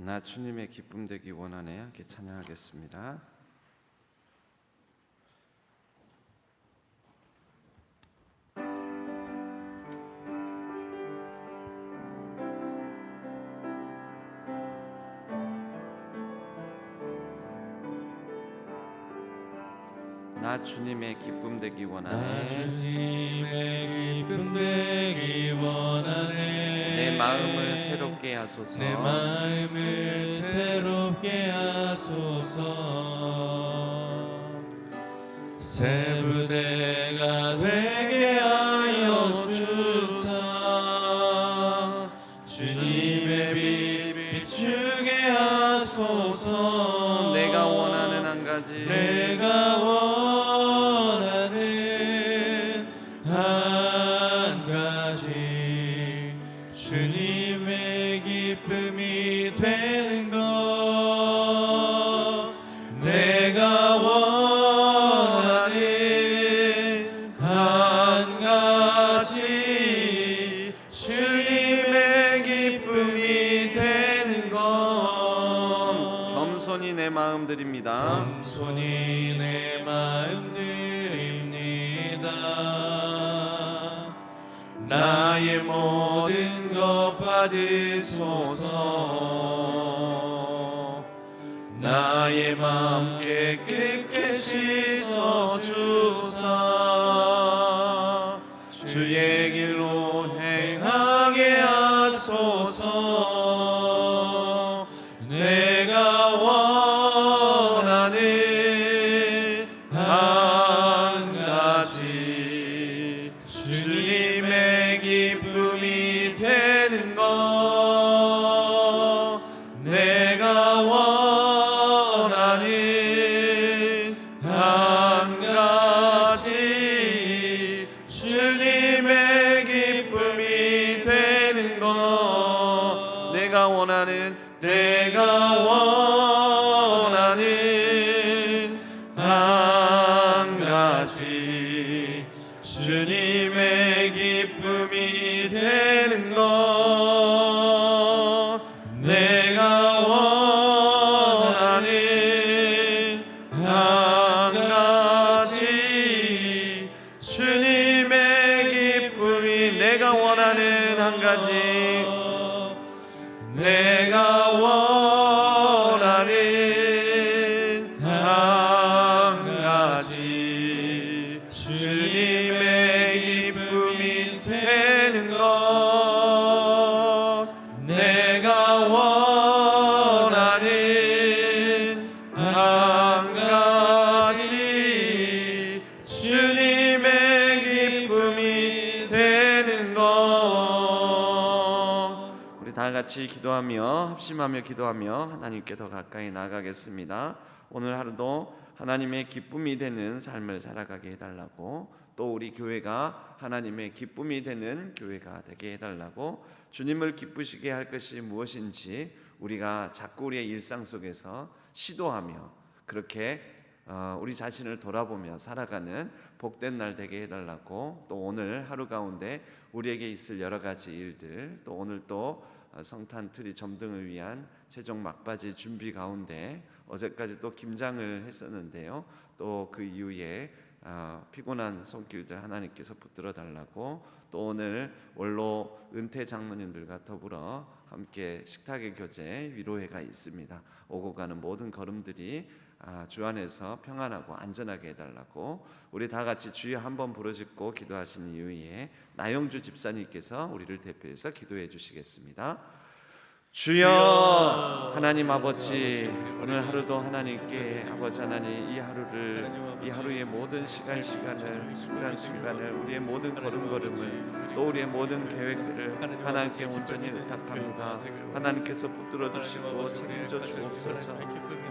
나 주님의 기쁨 되기 원하네. 이렇게 찬양하겠습니다. 나 주님의 기쁨 되기 원하네. 나 주님의 기쁨 되기 원하네. 내 마음을 새롭게 하소서. 내 마음을 새롭게 하소서. 새 부대가 되게 하여 주사. 주님의 빛 비추게 하소서. 내가 원하는 한 가지, 내가 원하는 한 가지, 주님의 기쁨이 되는 것. 내가 원하는 한 가지, 주님의 기쁨이 되는 것. 겸손히 내 마음 드립니다. 겸손히 내 마음 드립니다. 나의 모든 것 받으소서. 나의 마음 깨끗게 씻어주사. 주의 길로 행하게 하소서. 내가 원하는 한 가지, 주님의 기쁨이 되는 것. 내가 원하는 한 가지, 주님의 기쁨이 되는 것. 내가 원하는 한 가지, 주님의 기쁨이 되는 것. 내가 원하는 한 가지, 주님의 기쁨이. 내가 원하는 한 가지, 내가 원하는 한 가지, 주님의 기쁨이 되는 것. 내가 원하는 한 가지, 주님의 기쁨이 되는 것. 우리 다 같이 기도하며 합심하며 기도하며 하나님께 더 가까이 나아가겠습니다. 오늘 하루도 하나님의 기쁨이 되는 삶을 살아가게 해달라고, 또 우리 교회가 하나님의 기쁨이 되는 교회가 되게 해달라고, 주님을 기쁘시게 할 것이 무엇인지 우리가 자꾸 우리의 일상 속에서 시도하며 그렇게 우리 자신을 돌아보며 살아가는 복된 날 되게 해달라고, 또 오늘 하루 가운데 우리에게 있을 여러 가지 일들, 또 오늘 또 성탄 트리 점등을 위한 최종 막바지 준비 가운데 어제까지 또 김장을 했었는데요, 또 그 이후에 피곤한 손길들 하나님께서 붙들어 달라고, 또 오늘 원로 은퇴 장로님들과 더불어 함께 식탁의 교제 위로회가 있습니다. 오고 가는 모든 걸음들이 주 안에서 평안하고 안전하게 해달라고, 우리 다 같이 주여 한번 부르짖고 기도하신 이후에 나영주 집사님께서 우리를 대표해서 기도해 주시겠습니다. 주여 하나님 아버지, 오늘 하루도 하나님께 아버지 하나님 이 하루의 모든 시간을 순간순간을 우리의 모든 걸음걸음을 또 우리의 모든 계획들을 하나님께 온전히 의탁합니다. 하나님께서 붙들어 주시고 책임져 주옵소서.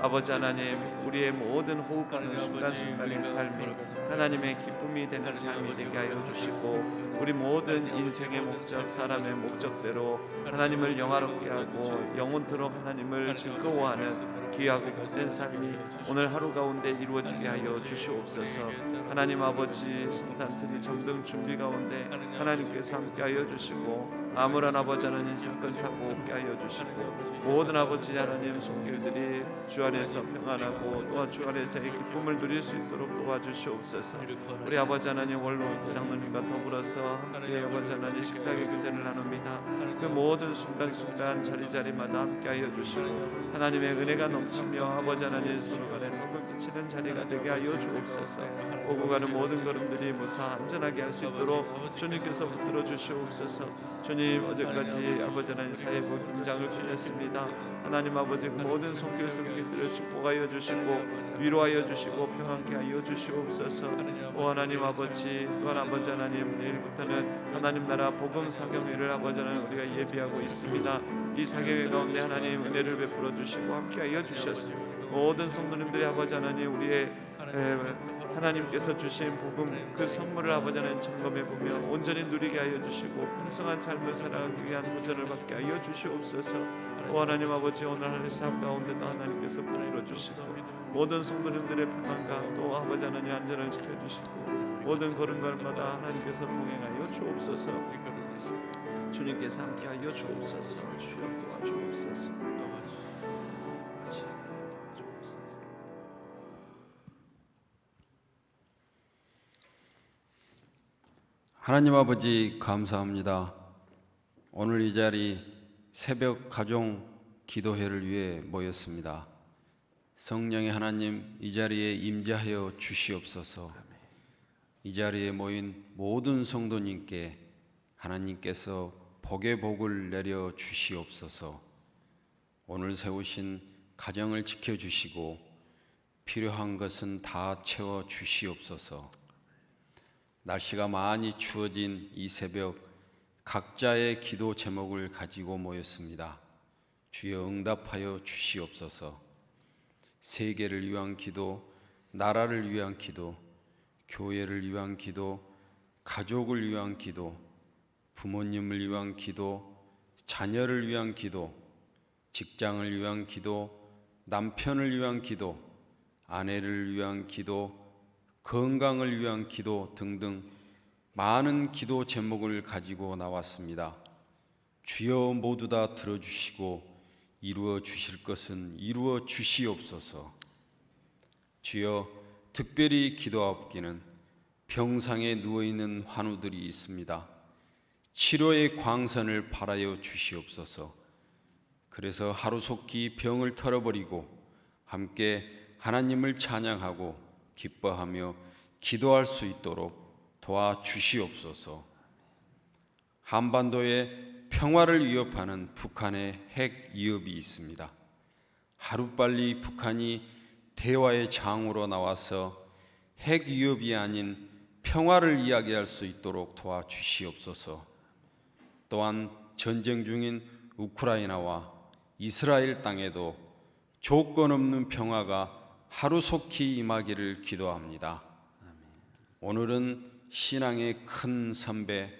아버지 하나님, 우리의 모든 호흡하는 순간순간의 삶이 하나님의 기쁨이 되는 삶이 되게 하여 주시고, 우리 모든 인생의 목적, 사람의 목적대로 하나님을 영화롭게 하고 영원토록 하나님을 즐거워하는 귀하고 복된 삶이 오늘 하루 가운데 이루어지게 하여 주시옵소서. 하나님 아버지, 성탄절이 점등 준비 가운데 하나님께서 함께하여 주시고 아무런 아버지 하나님 사건 사고 없게 하여 주시고 모든 아버지 하나님 손길들이 주 안에서 평안하고 또한 주 안에서의 기쁨을 누릴 수 있도록 도와주시옵소서. 우리 아버지 하나님 원로원트 장로님과 더불어서 함께 아버지 하나님 식탁의 교제를 나눕니다. 그 모든 순간순간 자리자리마다 함께하여 주시고 하나님의 은혜가 넘치며 아버지 하나님 서로 간에 덕을 끼치는 자리가 되게 하여 주옵소서. 오고 가는 모든 걸음들이 무사 안전하게 할 수 있도록 주님께서 붙들어 주시옵소서. 주님, 어제까지 아버지 하나님 사회복 김장을 보냈습니다. 하나님 아버지 그 모든 손길 손길들을 축복하여 주시고 위로하여 주시고 평안케 하여 주시옵소서. 오 하나님 아버지, 또한 아버지 하나님 내일부터는 하나님 나라 복음 사경회를 아버지 하나님 우리가 예비하고 있습니다. 이 사경회 가운데 하나님 은혜를 베풀어 주시고 함께하여 주셔서 모든 성도님들이 아버지 하나님 우리의 하나님께서 주신 복음 그 선물을 아버지 하나님 점검해 보면 온전히 누리게 하여 주시고 풍성한 삶을 살아가기 위한 도전을 받게 하여 주시옵소서. 오 하나님 아버지, 오늘 하늘 삶 가운데도 하나님께서 붙들어 주시고 모든 성도님들의 평안과 또 아버지 하나님 안전을 지켜주시고 모든 걸음걸마다 하나님께서 동행하여 주옵소서. 주님께서 함께하여 주옵소서. 주여 도와주옵소서. 하나님 아버지, 감사합니다. 오늘 이 자리 새벽 가정 기도회를 위해 모였습니다. 성령의 하나님, 이 자리에 임재하여 주시옵소서. 이 자리에 모인 모든 성도님께 하나님께서 복의 복을 내려 주시옵소서. 오늘 세우신 가정을 지켜주시고 필요한 것은 다 채워 주시옵소서. 날씨가 많이 추워진 이 새벽 각자의 기도 제목을 가지고 모였습니다. 주여 응답하여 주시옵소서. 세계를 위한 기도, 나라를 위한 기도, 교회를 위한 기도, 가족을 위한 기도, 부모님을 위한 기도, 자녀를 위한 기도, 직장을 위한 기도, 남편을 위한 기도, 아내를 위한 기도, 건강을 위한 기도 등등 많은 기도 제목을 가지고 나왔습니다. 주여 모두 다 들어주시고 이루어 주실 것은 이루어 주시옵소서. 주여, 특별히 기도하옵기는 병상에 누워있는 환우들이 있습니다. 치료의 광선을 바라여 주시옵소서. 그래서 하루속히 병을 털어버리고 함께 하나님을 찬양하고 기뻐하며 기도할 수 있도록 도와주시옵소서. 한반도의 평화를 위협하는 북한의 핵 위협이 있습니다. 하루빨리 북한이 대화의 장으로 나와서 핵 위협이 아닌 평화를 이야기할 수 있도록 도와주시옵소서. 또한 전쟁 중인 우크라이나와 이스라엘 땅에도 조건 없는 평화가 하루속히 임하기를 기도합니다. 오늘은 신앙의 큰 선배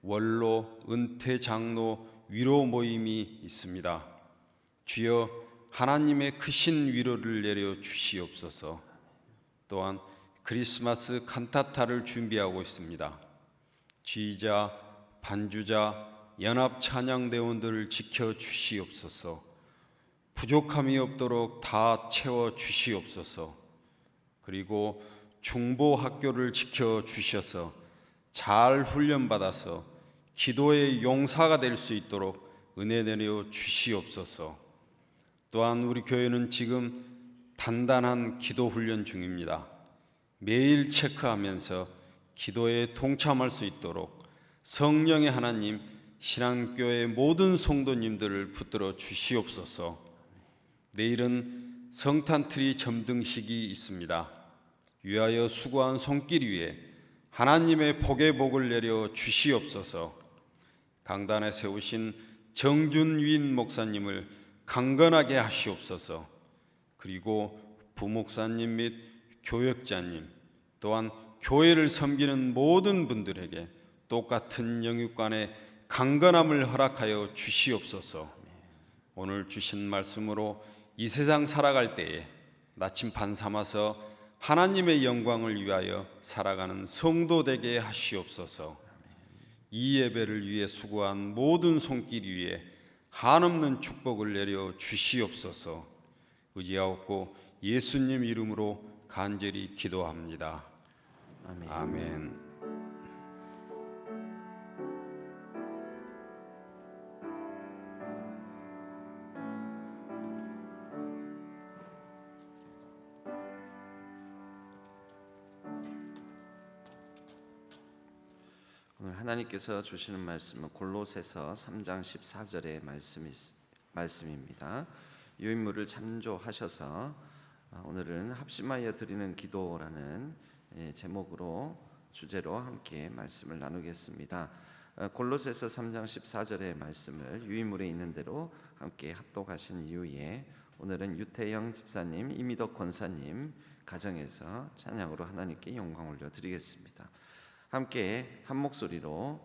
원로 은퇴 장로 위로 모임이 있습니다. 주여, 하나님의 크신 위로를 내려 주시옵소서. 또한 크리스마스 칸타타를 준비하고 있습니다. 지휘자, 반주자, 연합 찬양대원들을 지켜 주시옵소서. 부족함이 없도록 다 채워 주시옵소서. 그리고 중보학교를 지켜 주셔서 잘 훈련받아서 기도의 용사가 될 수 있도록 은혜 내려 주시옵소서. 또한 우리 교회는 지금 단단한 기도 훈련 중입니다. 매일 체크하면서 기도에 동참할 수 있도록 성령의 하나님, 신앙교회 모든 성도님들을 붙들어 주시옵소서. 내일은 성탄트리 점등식이 있습니다. 위하여 수고한 손길 위에 하나님의 복의 복을 내려 주시옵소서. 강단에 세우신 정준윈 목사님을 강건하게 하시옵소서. 그리고 부목사님 및 교역자님, 또한 교회를 섬기는 모든 분들에게 똑같은 영육간의 강건함을 허락하여 주시옵소서. 오늘 주신 말씀으로 이 세상 살아갈 때에 나침반 삼아서 하나님의 영광을 위하여 살아가는 성도 되게 하시옵소서. 이 예배를 위해 수고한 모든 손길 위에 한없는 축복을 내려 주시옵소서. 의지하옵고 예수님 이름으로 간절히 기도합니다. 아멘. 아멘. 오늘 하나님께서 주시는 말씀은 골로새서 3장 14절의 말씀입니다. 유인물을 참조하셔서 오늘은 합심하여 드리는 기도라는 제목으로 주제로 함께 말씀을 나누겠습니다. 골로새서 3장 14절의 말씀을 유인물에 있는 대로 함께 합독하신 이후에 오늘은 유태영 집사님, 이미덕 권사님 가정에서 찬양으로 하나님께 영광 올려드리겠습니다. 함께 한 목소리로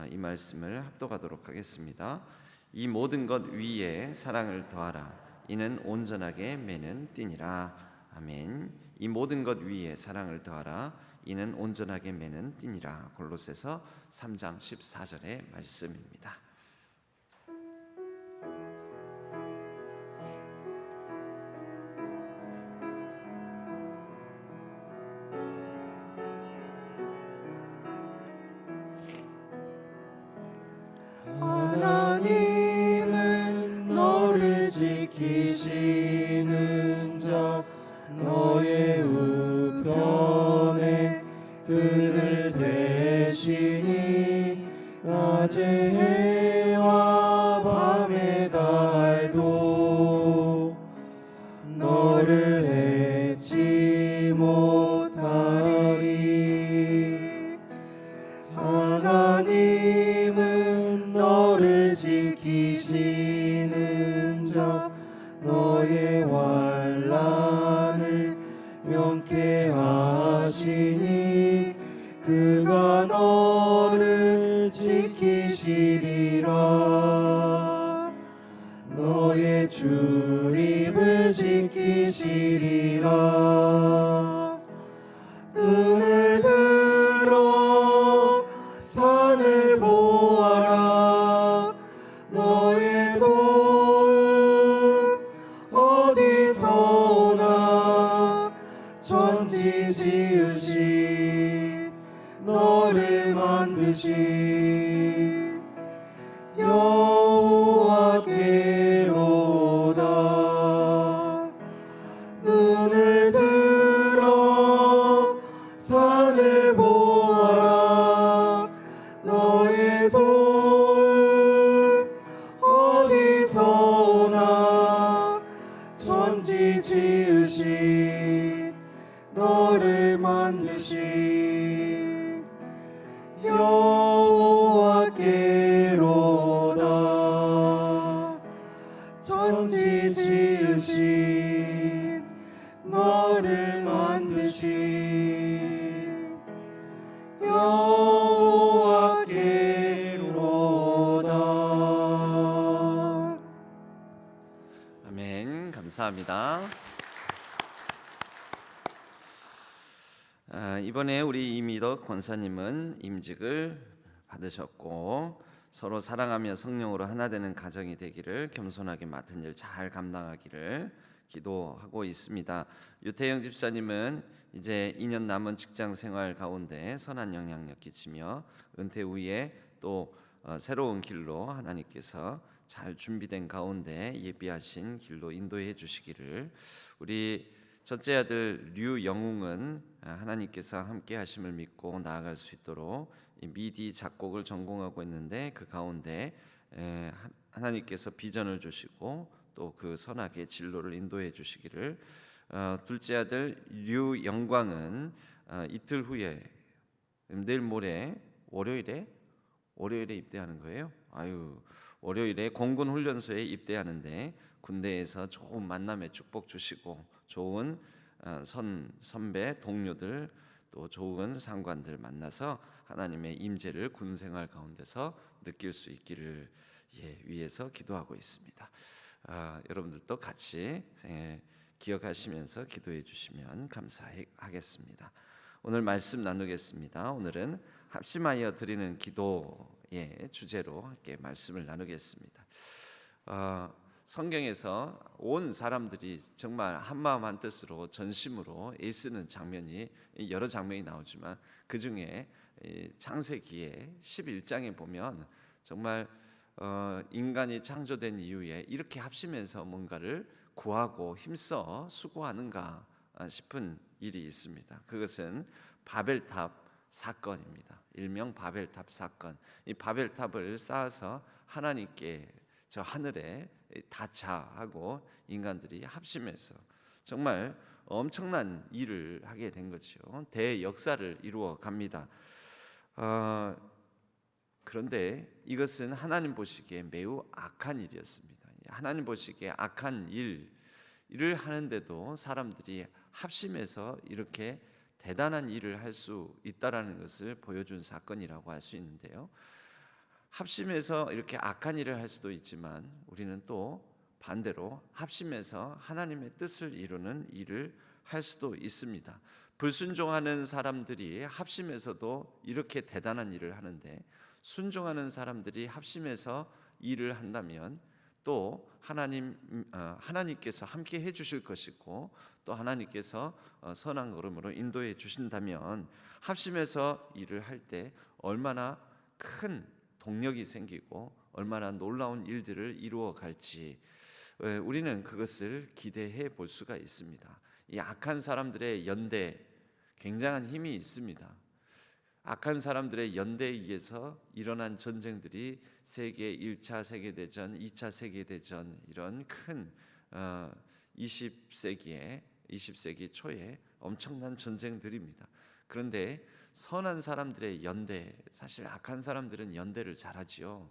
이 말씀을 합독하도록 하겠습니다. 이 모든 것 위에 사랑을 더하라. 이는 온전하게 매는 띠니라. 아멘. 이 모든 것 위에 사랑을 더하라. 이는 온전하게 매는 띠니라. 골로새서 3장 14절의 말씀입니다. 하나님은 너를 지키시는 자 너의 우편에 그늘 대시니 낮에 해와 밤의 달도 너를 해치 못하리. 하나님은 너를 지키시는 자 너의 환난을 명쾌하시니 그가 너를 지키시리라. 너의 출입을 지키시리라. 눈을 들어 산을 보아라. 너의 도움 어디서 오나. 천지 지으신 너를 만드신 여호와께로다. 눈을 들어 산을 보아라. 너의 도움 어디서 오나. 천지 지으신 너를 만드신 여호와께로다. 천지 지으신 너를 만드신 여호와께로다. 아멘. 감사합니다. 이번에 우리 이미덕 권사님은 임직을 받으셨고 서로 사랑하며 성령으로 하나 되는 가정이 되기를, 겸손하게 맡은 일 잘 감당하기를 기도하고 있습니다. 유태영 집사님은 이제 2년 남은 직장 생활 가운데 선한 영향력 끼치며 은퇴 후에 또 새로운 길로 하나님께서 잘 준비된 가운데 예비하신 길로 인도해 주시기를, 우리 첫째 아들 류영웅은 하나님께서 함께 하심을 믿고 나아갈 수 있도록 미디 작곡을 전공하고 있는데 그 가운데 하나님께서 비전을 주시고 또 그 선하게 진로를 인도해 주시기를, 둘째 아들 류영광은 이틀 후에 내일 모레 월요일에 입대하는 거예요. 월요일에 공군 훈련소에 입대하는데 군대에서 좋은 만남의 축복 주시고 좋은 선배 동료들 또 좋은 상관들 만나서 하나님의 임재를 군 생활 가운데서 느낄 수 있기를 위해서 기도하고 있습니다. 여러분들도 같이 기억하시면서 기도해 주시면 감사하겠습니다. 오늘 말씀 나누겠습니다. 오늘은 합심하여 드리는 기도의 주제로 함께 말씀을 나누겠습니다. 성경에서 온 사람들이 정말 한마음 한뜻으로 전심으로 애쓰는 장면이 여러 장면이 나오지만 그 중에 창세기의 11장에 보면 정말 인간이 창조된 이후에 이렇게 합심해서 뭔가를 구하고 힘써 수고하는가 싶은 일이 있습니다. 그것은 바벨탑 사건입니다. 일명 바벨탑 사건. 이 바벨탑을 쌓아서 하나님께 저 하늘에 다차하고 인간들이 합심해서 정말 엄청난 일을 하게 된 거죠. 대역사를 이루어 갑니다. 그런데 이것은 하나님 보시기에 매우 악한 일이었습니다. 하나님 보시기에 악한 일을 하는데도 사람들이 합심해서 이렇게 대단한 일을 할 수 있다라는 것을 보여준 사건이라고 할 수 있는데요. 합심해서 이렇게 악한 일을 할 수도 있지만 우리는 또 반대로 합심해서 하나님의 뜻을 이루는 일을 할 수도 있습니다. 불순종하는 사람들이 합심해서도 이렇게 대단한 일을 하는데 순종하는 사람들이 합심해서 일을 한다면 또 하나님께서 함께 해주실 것이고 또 하나님께서 선한 걸음으로 인도해 주신다면 합심해서 일을 할 때 얼마나 큰 동력이 생기고 얼마나 놀라운 일들을 이루어 갈지 우리는 그것을 기대해 볼 수가 있습니다. 이 악한 사람들의 연대 굉장한 힘이 있습니다. 악한 사람들의 연대에 의해서 일어난 전쟁들이 세계 1차 세계대전, 2차 세계대전 이런 큰 20세기 초에 엄청난 전쟁들입니다. 그런데 선한 사람들의 연대, 사실 악한 사람들은 연대를 잘하지요.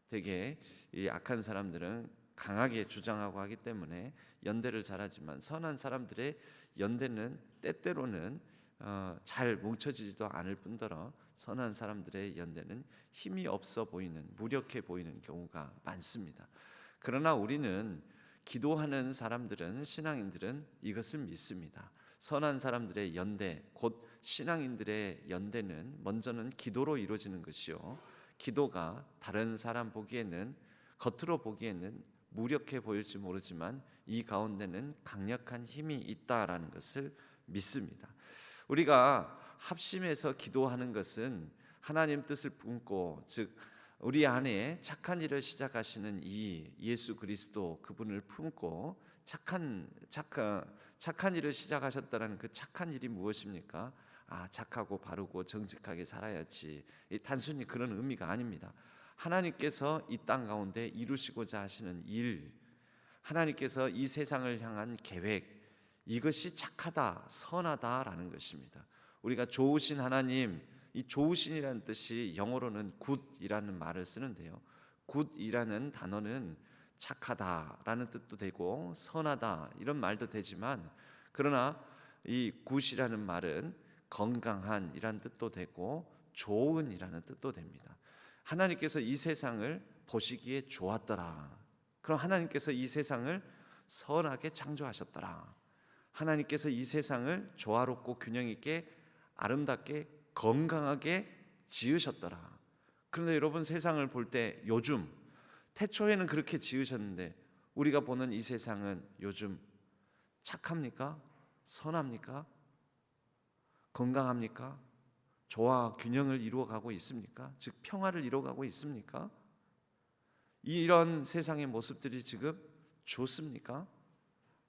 되게 이 악한 사람들은 강하게 주장하고 하기 때문에 연대를 잘하지만 선한 사람들의 연대는 때때로는 잘 뭉쳐지지도 않을 뿐더러 선한 사람들의 연대는 힘이 없어 보이는, 무력해 보이는 경우가 많습니다. 그러나 우리는 기도하는 사람들은, 신앙인들은 이것을 믿습니다. 선한 사람들의 연대, 곧 신앙인들의 연대는 먼저는 기도로 이루어지는 것이요, 기도가 다른 사람 보기에는, 겉으로 보기에는 무력해 보일지 모르지만 이 가운데는 강력한 힘이 있다라는 것을 믿습니다. 우리가 합심해서 기도하는 것은 하나님 뜻을 품고, 즉 우리 안에 착한 일을 시작하시는 이 예수 그리스도 그분을 품고 착한 일을 시작하셨다는 그 착한 일이 무엇입니까? 착하고 바르고 정직하게 살아야지. 단순히 그런 의미가 아닙니다. 하나님께서 이 땅 가운데 이루시고자 하시는 일, 하나님께서 이 세상을 향한 계획, 이것이 착하다, 선하다라는 것입니다. 우리가 좋으신 하나님, 이 좋으신이라는 뜻이 영어로는 굿이라는 말을 쓰는데요. 굿이라는 단어는 착하다라는 뜻도 되고 선하다 이런 말도 되지만, 그러나 이 굿이라는 말은 건강한이라는 뜻도 되고 좋은이라는 뜻도 됩니다. 하나님께서 이 세상을 보시기에 좋았더라. 그럼 하나님께서 이 세상을 선하게 창조하셨더라. 하나님께서 이 세상을 조화롭고 균형 있게 아름답게 건강하게 지으셨더라. 그런데 여러분, 세상을 볼 때 요즘 태초에는 그렇게 지으셨는데 우리가 보는 이 세상은 요즘 착합니까? 선합니까? 건강합니까? 조화 균형을 이루어가고 있습니까? 즉 평화를 이루어가고 있습니까? 이런 세상의 모습들이 지금 좋습니까?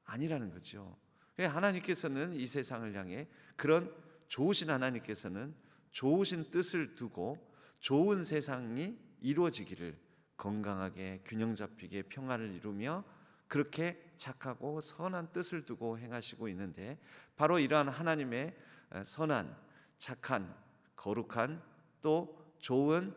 아니라는 거죠. 하나님께서는 이 세상을 향해, 그런 좋으신 하나님께서는 좋으신 뜻을 두고 좋은 세상이 이루어지기를, 건강하게 균형 잡히게 평화를 이루며 그렇게 착하고 선한 뜻을 두고 행하시고 있는데, 바로 이러한 하나님의 선한, 착한, 거룩한, 또 좋은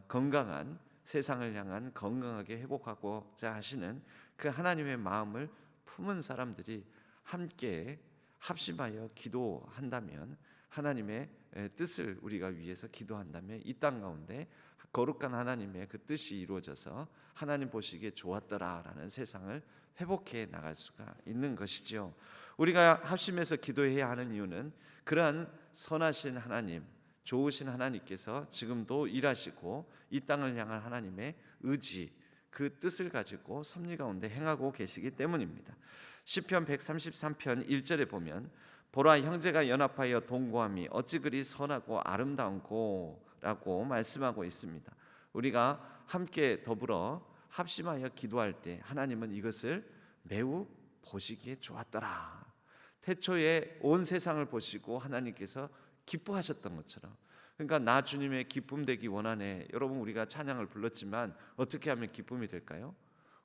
건강한 세상을 향한 건강하게 회복하고자 하시는 그 하나님의 마음을 품은 사람들이 함께 합심하여 기도한다면 하나님의 뜻을 우리가 위해서 기도한다면 이 땅 가운데 거룩한 하나님의 그 뜻이 이루어져서 하나님 보시기에 좋았더라라는 세상을 회복해 나갈 수가 있는 것이지요. 우리가 합심해서 기도해야 하는 이유는 그러한 선하신 하나님, 좋으신 하나님께서 지금도 일하시고 이 땅을 향한 하나님의 의지, 그 뜻을 가지고 섭리 가운데 행하고 계시기 때문입니다. 시편 133편 1절에 보면 보라, 형제가 연합하여 동거함이 어찌 그리 선하고 아름다운고 라고 말씀하고 있습니다. 우리가 함께 더불어 합심하여 기도할 때 하나님은 이것을 매우 보시기에 좋았더라. 태초에 온 세상을 보시고 하나님께서 기뻐하셨던 것처럼, 그러니까 나 주님의 기쁨 되기 원하네. 여러분, 우리가 찬양을 불렀지만 어떻게 하면 기쁨이 될까요?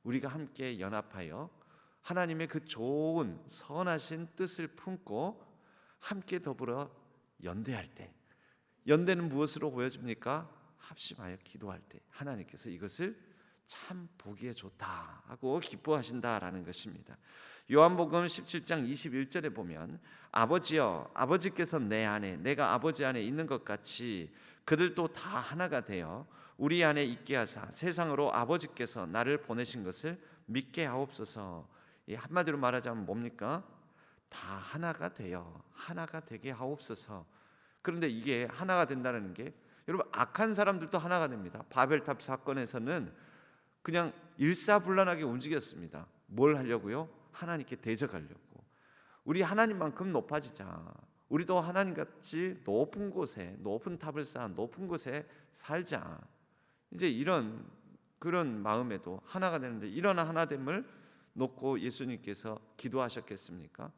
우리가 함께 연합하여 하나님의 그 좋은 선하신 뜻을 품고 함께 더불어 연대할 때, 연대는 무엇으로 보여집니까? 합심하여 기도할 때 하나님께서 이것을 참 보기에 좋다 하고 기뻐하신다라는 것입니다. 요한복음 17장 21절에 보면 아버지여, 아버지께서 내 안에, 내가 아버지 안에 있는 것 같이 그들도 다 하나가 되어 우리 안에 있게 하사 세상으로 아버지께서 나를 보내신 것을 믿게 하옵소서. 한마디로 말하자면 뭡니까? 다 하나가 되어 하나가 되게 하옵소서. 그런데 이게 하나가 된다는 게, 여러분, 악한 사람들도 하나가 됩니다. 바벨탑 사건에서는 그냥 일사불란하게 움직였습니다. 뭘 하려고요? 하나님께 대적하려고. 우리 하나님만큼 높아지자, 우리도 하나님같이 높은 곳에, 높은 탑을 쌓아 높은 곳에 살자, 이제 이런 그런 마음에도 하나가 되는데, 이런 하나됨을 놓고 예수님께서 기도하셨겠습니까?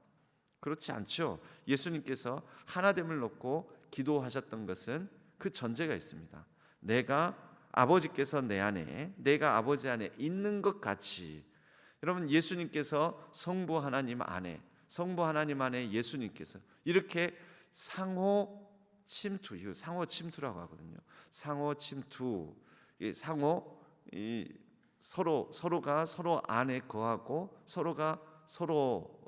그렇지 않죠. 예수님께서 하나됨을 놓고 기도하셨던 것은 그 전제가 있습니다. 내가 아버지께서 내 안에, 내가 아버지 안에 있는 것 같이. 여러분, 예수님께서 성부 하나님 안에, 성부 하나님 안에 예수님께서 이렇게 상호 침투, 이거 상호 침투라고 하거든요. 상호 침투, 상호, 서로가 서로 안에 거하고 서로가 서로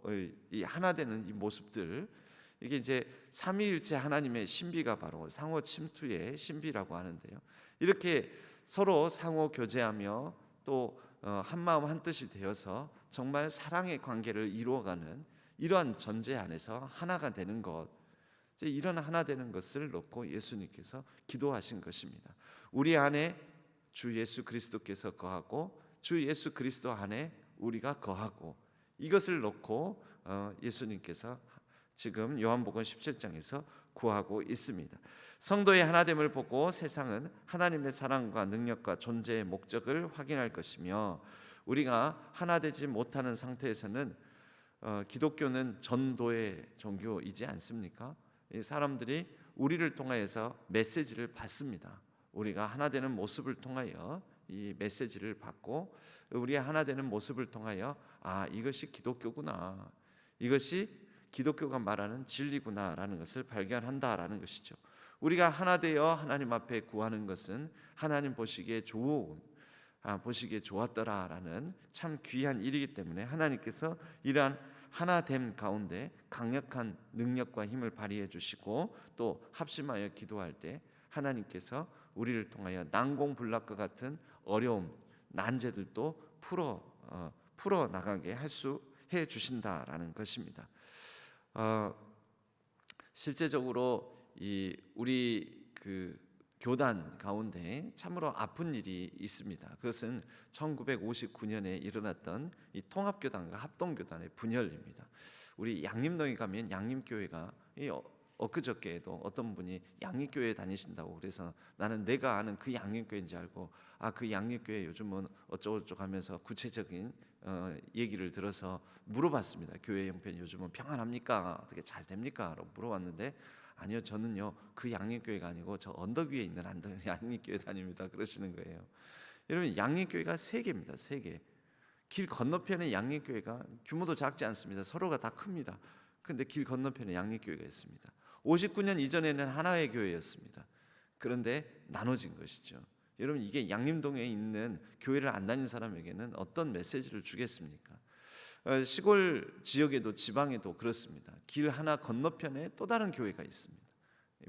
이 하나 되는 이 모습들, 이게 이제 삼위일체 하나님의 신비가 바로 상호 침투의 신비라고 하는데요. 이렇게 서로 상호 교제하며 또 한 마음 한 뜻이 되어서 정말 사랑의 관계를 이루어가는 이러한 전제 안에서 하나가 되는 것, 이런 하나 되는 것을 놓고 예수님께서 기도하신 것입니다. 우리 안에 주 예수 그리스도께서 거하고 주 예수 그리스도 안에 우리가 거하고, 이것을 놓고 예수님께서 지금 요한복음 17장에서 구하고 있습니다. 성도의 하나됨을 보고 세상은 하나님의 사랑과 능력과 존재의 목적을 확인할 것이며, 우리가 하나되지 못하는 상태에서는 기독교는 전도의 종교이지 않습니까? 사람들이 우리를 통하여서 메시지를 받습니다. 우리가 하나되는 모습을 통하여 이 메시지를 받고, 우리의 하나되는 모습을 통하여 이것이 기독교구나, 이것이 기독교가 말하는 진리구나라는 것을 발견한다라는 것이죠. 우리가 하나 되어 하나님 앞에 구하는 것은 하나님 보시기에 좋은, 보시기에 좋았더라라는 참 귀한 일이기 때문에 하나님께서 이러한 하나됨 가운데 강력한 능력과 힘을 발휘해 주시고, 또 합심하여 기도할 때 하나님께서 우리를 통하여 난공불락과 같은 어려움, 난제들도 풀어 나가게 해 주신다라는 것입니다. 실제적으로 우리 그 교단 가운데 참으로 아픈 일이 있습니다. 그것은 1959년에 일어났던 이 통합교단과 합동교단의 분열입니다. 우리 양림동에 가면 양림교회가 엊그저께에도 어떤 분이 양림교회 다니신다고 그래서 나는 내가 아는 그 양림교회인 줄 알고 그 양림교회 요즘은 어쩌고저쩌고 하면서 구체적인 얘기를 들어서 물어봤습니다. 교회 형편 요즘은 평안합니까? 어떻게 잘 됩니까? 라고 물어봤는데, 아니요, 저는요 그 양림교회가 아니고 저 언덕 위에 있는 양림교회 다닙니다, 그러시는 거예요. 여러분, 양림교회가 3개입니다. 3개. 길 건너편에 양림교회가 규모도 작지 않습니다. 서로가 다 큽니다. 그런데 길 건너편에 양림교회가 있습니다. 59년 이전에는 하나의 교회였습니다. 그런데 나눠진 것이죠. 여러분, 이게 양림동에 있는 교회를 안 다니는 사람에게는 어떤 메시지를 주겠습니까? 시골 지역에도 지방에도 그렇습니다. 길 하나 건너편에 또 다른 교회가 있습니다.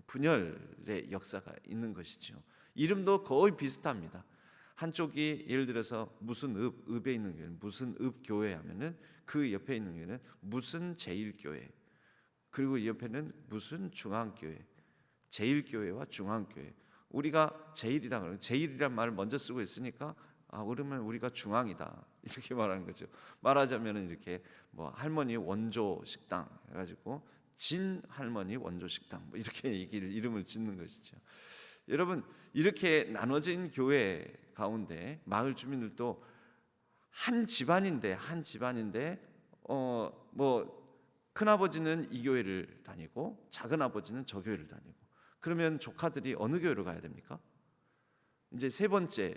분열의 역사가 있는 것이죠. 이름도 거의 비슷합니다. 한쪽이 예를 들어서 무슨 읍에 있는 교회는 무슨 읍교회 하면은 그 옆에 있는 교회는 무슨 제일교회, 그리고 이 옆에는 무슨 중앙교회, 제일교회와 중앙교회. 우리가 제일이라 그러는, 제일이란 말을 먼저 쓰고 있으니까 그러면 우리가 중앙이다 이렇게 말하는 거죠. 말하자면은 이렇게 뭐 할머니 원조 식당 해가지고 진 할머니 원조 식당 뭐 이렇게 이름을 짓는 것이죠. 여러분, 이렇게 나눠진 교회 가운데 마을 주민들도 한 집안인데 뭐 큰아버지는 이 교회를 다니고 작은아버지는 저 교회를 다니고, 그러면 조카들이 어느 교회로 가야 됩니까? 이제 세 번째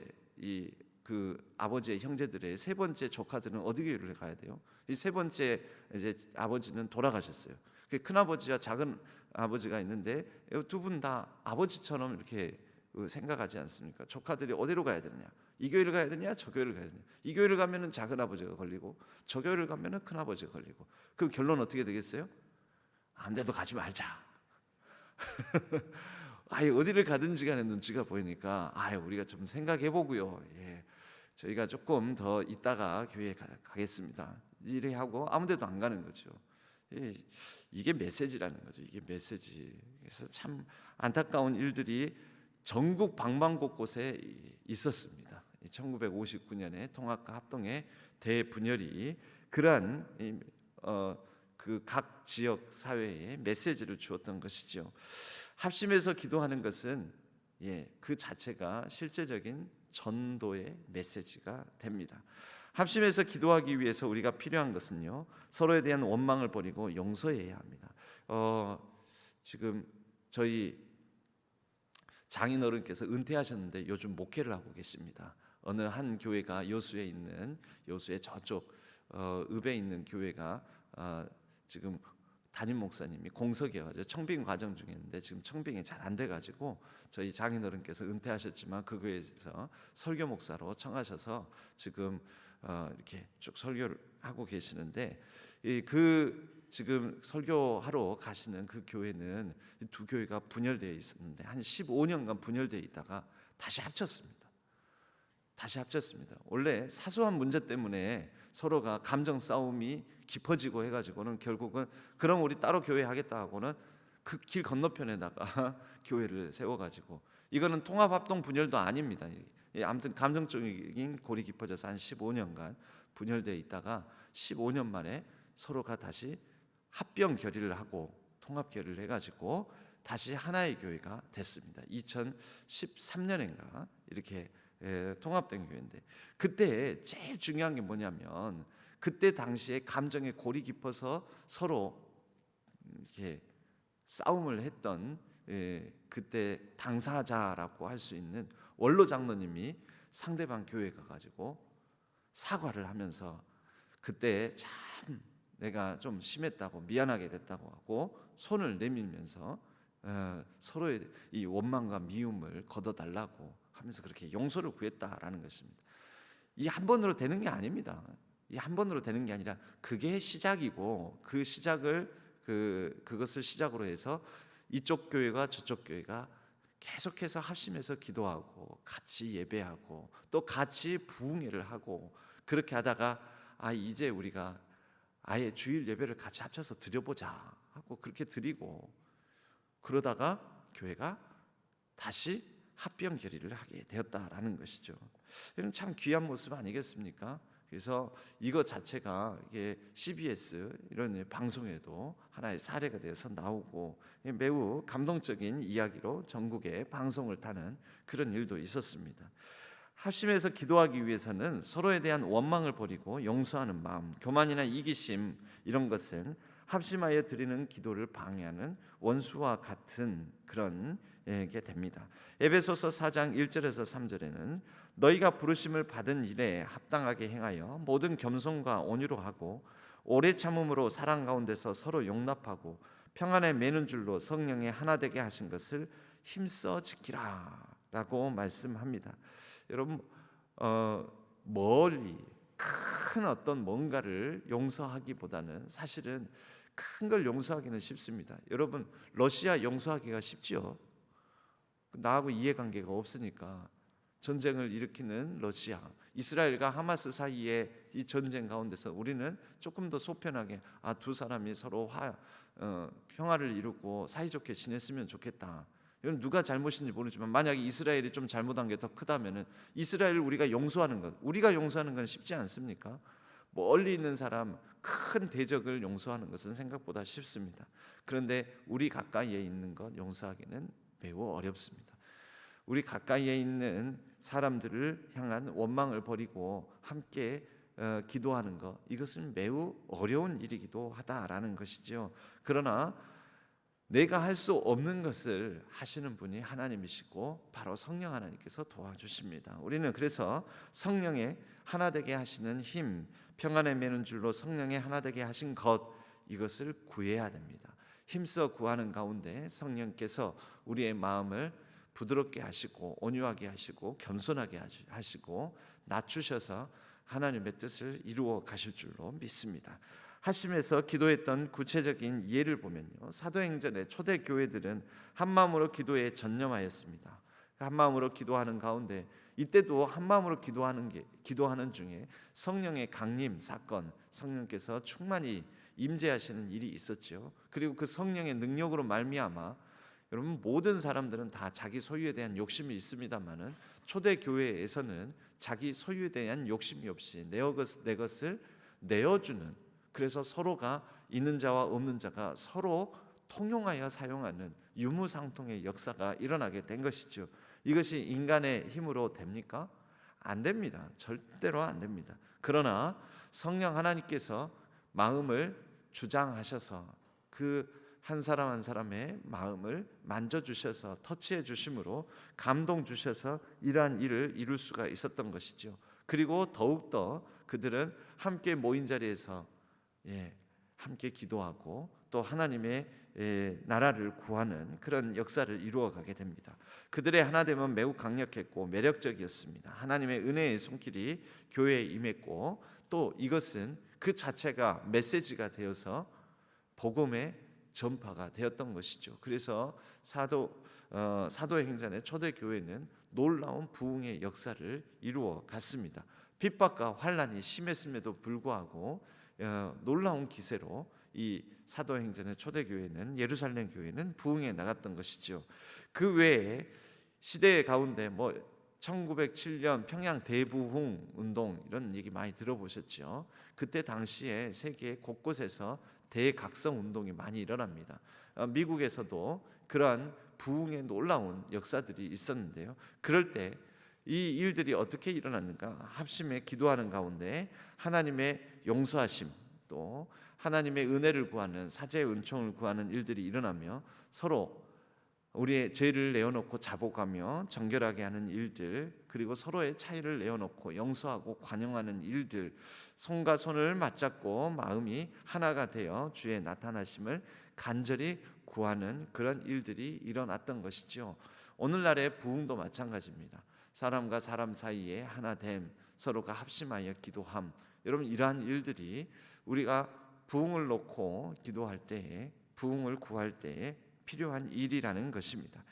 그 아버지의 형제들의 세 번째 조카들은 어디 교회를 가야 돼요? 이 세 번째 이제 아버지는 돌아가셨어요. 큰 아버지와 작은 아버지가 있는데 두 분 다 아버지처럼 이렇게 생각하지 않습니까? 조카들이 어디로 가야 되느냐? 이 교회를 가야 되냐? 저 교회를 가야 되냐? 이 교회를 가면은 작은 아버지가 걸리고 저 교회를 가면은 큰 아버지가 걸리고, 그럼 결론 어떻게 되겠어요? 안 돼도 가지 말자. 어디를 가든지 간에 눈치가 보이니까 우리가 좀 생각해 보고요. 저희가 조금 더 있다가 교회에 가겠습니다. 이래 하고 아무데도 안 가는 거죠. 이게 메시지라는 거죠. 이게 메시지. 그래서 참 안타까운 일들이 전국 방방곳곳에 있었습니다. 1959년에 통합과 합동의 대분열이 그러한 그 각 지역 사회에 메시지를 주었던 것이죠. 합심해서 기도하는 것은 그 자체가 실제적인 전도의 메시지가 됩니다. 합심해서 기도하기 위해서 우리가 필요한 것은요, 서로에 대한 원망을 버리고 용서해야 합니다. 지금 저희 장인어른께서 은퇴하셨는데 요즘 목회를 하고 계십니다. 어느 한 교회가 여수에 저쪽 읍에 있는 교회가 지금 담임 목사님이 공석이어가지고 청빙 과정 중에 있는데 지금 청빙이 잘 안 돼가지고 저희 장인어른께서 은퇴하셨지만 그 교회에서 설교 목사로 청하셔서 지금 이렇게 쭉 설교를 하고 계시는데, 지금 설교하러 가시는 그 교회는 두 교회가 분열되어 있었는데 한 15년간 분열되어 있다가 다시 합쳤습니다. 원래 사소한 문제 때문에 서로가 감정 싸움이 깊어지고 해가지고는 결국은 그럼 우리 따로 교회 하겠다 하고는 그 길 건너편에다가 교회를 세워가지고, 이거는 통합합동 분열도 아닙니다. 아무튼 감정적인 골이 깊어져서 한 15년간 분열되어 있다가 15년 만에 서로가 다시 합병 결의를 하고 통합 결의를 해가지고 다시 하나의 교회가 됐습니다. 2013년인가 이렇게 통합된 교회인데, 그때 제일 중요한 게 뭐냐면 그때 당시에 감정의 골이 깊어서 서로 이렇게 싸움을 했던 그때 당사자라고 할 수 있는 원로 장로님이 상대방 교회 가가지고 사과를 하면서 그때 참 내가 좀 심했다고 미안하게 됐다고 하고 손을 내밀면서 서로의 이 원망과 미움을 걷어달라고 하면서 그렇게 용서를 구했다라는 것입니다. 이 한 번으로 되는 게 아닙니다. 이 한 번으로 되는 게 아니라 그게 시작이고, 그 시작을 그것을 시작으로 해서 이쪽 교회가 저쪽 교회가 계속해서 합심해서 기도하고 같이 예배하고 또 같이 부흥회를 하고, 그렇게 하다가 이제 우리가 아예 주일 예배를 같이 합쳐서 드려보자 하고 그렇게 드리고, 그러다가 교회가 다시 합병 결의를 하게 되었다라는 것이죠. 이건 참 귀한 모습 아니겠습니까? 그래서 이것 자체가 이게 CBS 이런 방송에도 하나의 사례가 돼서 나오고 매우 감동적인 이야기로 전국에 방송을 타는 그런 일도 있었습니다. 합심해서 기도하기 위해서는 서로에 대한 원망을 버리고 용서하는 마음, 교만이나 이기심 이런 것은 합심하여 드리는 기도를 방해하는 원수와 같은 그런 게 됩니다. 에베소서 4장 1절에서 3절에는 너희가 부르심을 받은 일에 합당하게 행하여 모든 겸손과 온유로 하고 오래 참음으로 사랑 가운데서 서로 용납하고 평안에 매는 줄로 성령의 하나 되게 하신 것을 힘써 지키라라고 말씀합니다. 여러분, 멀리 큰 어떤 뭔가를 용서하기보다는 사실은 큰 걸 용서하기는 쉽습니다. 여러분, 러시아 용서하기가 쉽죠. 나하고 이해관계가 없으니까. 전쟁을 일으키는 러시아, 이스라엘과 하마스 사이의 이 전쟁 가운데서 우리는 조금 더 소편하게 두 사람이 서로 평화를 이루고 사이좋게 지냈으면 좋겠다. 이건 누가 잘못인지 모르지만 만약에 이스라엘이 좀 잘못한 게 더 크다면은 이스라엘을 우리가 용서하는 건 쉽지 않습니까? 멀리 있는 사람, 큰 대적을 용서하는 것은 생각보다 쉽습니다. 그런데 우리 가까이에 있는 것 용서하기는 매우 어렵습니다. 우리 가까이에 있는 사람들을 향한 원망을 버리고 함께 기도하는 것, 이것은 매우 어려운 일이기도 하다라는 것이죠. 그러나 내가 할 수 없는 것을 하시는 분이 하나님이시고 바로 성령 하나님께서 도와주십니다. 우리는 그래서 성령의 하나 되게 하시는 힘, 평안에 매는 줄로 성령의 하나 되게 하신 것, 이것을 구해야 됩니다. 힘써 구하는 가운데 성령께서 우리의 마음을 부드럽게 하시고 온유하게 하시고 겸손하게 하시고 낮추셔서 하나님의 뜻을 이루어 가실 줄로 믿습니다. 하심에서 기도했던 구체적인 예를 보면요, 사도행전의 초대 교회들은 한 마음으로 기도에 전념하였습니다. 한 마음으로 기도하는 가운데 이때도 한 마음으로 기도하는 중에 성령의 강림 사건, 성령께서 충만히 임재하시는 일이 있었죠. 그리고 그 성령의 능력으로 말미암아 여러분, 모든 사람들은 다 자기 소유에 대한 욕심이 있습니다만은 초대 교회에서는 자기 소유에 대한 욕심이 없이 내 것을 내어주는, 그래서 서로가 있는 자와 없는 자가 서로 통용하여 사용하는 유무상통의 역사가 일어나게 된 것이죠. 이것이 인간의 힘으로 됩니까? 안 됩니다. 절대로 안 됩니다. 그러나 성령 하나님께서 마음을 주장하셔서 그 한 사람 한 사람의 마음을 만져주셔서 터치해 주심으로 감동 주셔서 이러한 일을 이룰 수가 있었던 것이죠. 그리고 더욱더 그들은 함께 모인 자리에서 함께 기도하고 또 하나님의 나라를 구하는 그런 역사를 이루어가게 됩니다. 그들의 하나됨은 매우 강력했고 매력적이었습니다. 하나님의 은혜의 손길이 교회에 임했고 또 이것은 그 자체가 메시지가 되어서 복음의 전파가 되었던 것이죠. 그래서 사도행전의 초대 교회는 놀라운 부흥의 역사를 이루어 갔습니다. 핍박과 환란이 심했음에도 불구하고 놀라운 기세로 이 사도행전의 초대 교회는, 예루살렘 교회는 부흥해 나갔던 것이죠. 그 외에 시대 가운데 1907년 평양 대부흥 운동, 이런 얘기 많이 들어보셨죠. 그때 당시에 세계 곳곳에서 대각성 운동이 많이 일어납니다. 미국에서도 그러한 부흥의 놀라운 역사들이 있었는데요. 그럴 때 이 일들이 어떻게 일어났는가? 합심해 기도하는 가운데 하나님의 용서하심, 또 하나님의 은혜를 구하는, 사제의 은총을 구하는 일들이 일어나며 서로 우리의 죄를 내어놓고 자복하며 정결하게 하는 일들, 그리고 서로의 차이를 내어놓고 용서하고 관용하는 일들, 손과 손을 맞잡고 마음이 하나가 되어 주의 나타나심을 간절히 구하는 그런 일들이 일어났던 것이죠. 오늘날의 부흥도 마찬가지입니다. 사람과 사람 사이에 하나됨, 서로가 합심하여 기도함, 여러분, 이러한 일들이 우리가 부흥을 놓고 기도할 때에, 부흥을 구할 때에 필요한 일이라는 것입니다.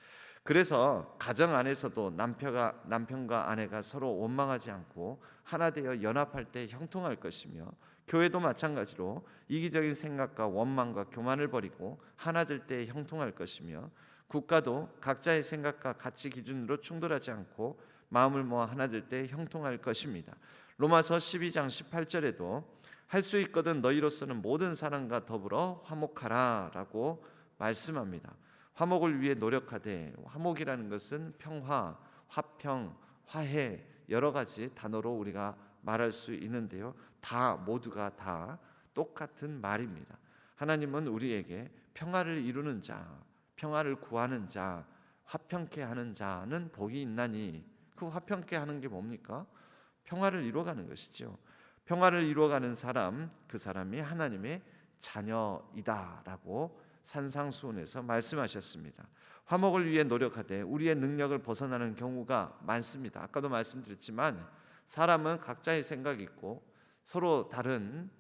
그래서 가정 안에서도 남편과 아내가 서로 원망하지 않고 하나 되어 연합할 때 형통할 것이며, 교회도 마찬가지로 이기적인 생각과 원망과 교만을 버리고 하나 될 때 형통할 것이며, 국가도 각자의 생각과 가치 기준으로 충돌하지 않고 마음을 모아 하나 될 때 형통할 것입니다. 로마서 12장 18절에도 할 수 있거든 너희로서는 모든 사람과 더불어 화목하라 라고 말씀합니다. 화목을 위해 노력하되, 화목이라는 것은 평화, 화평, 화해, 여러 가지 단어로 우리가 말할 수 있는데요, 모두가 다 똑같은 말입니다. 하나님은 우리에게 평화를 이루는 자, 평화를 구하는 자, 화평케 하는 자는 복이 있나니, 그 화평케 하는 게 뭡니까? 평화를 이루어가는 것이죠. 평화를 이루어가는 사람, 그 사람이 하나님의 자녀이다라고 산상수훈에서 말씀하셨습니다. 화목을 위해 노력하되 우리의 능력을 벗어나는 경우가 많습니다. 아까도 말씀드렸지만 사람은 각자의 생각이 있고 서로 다른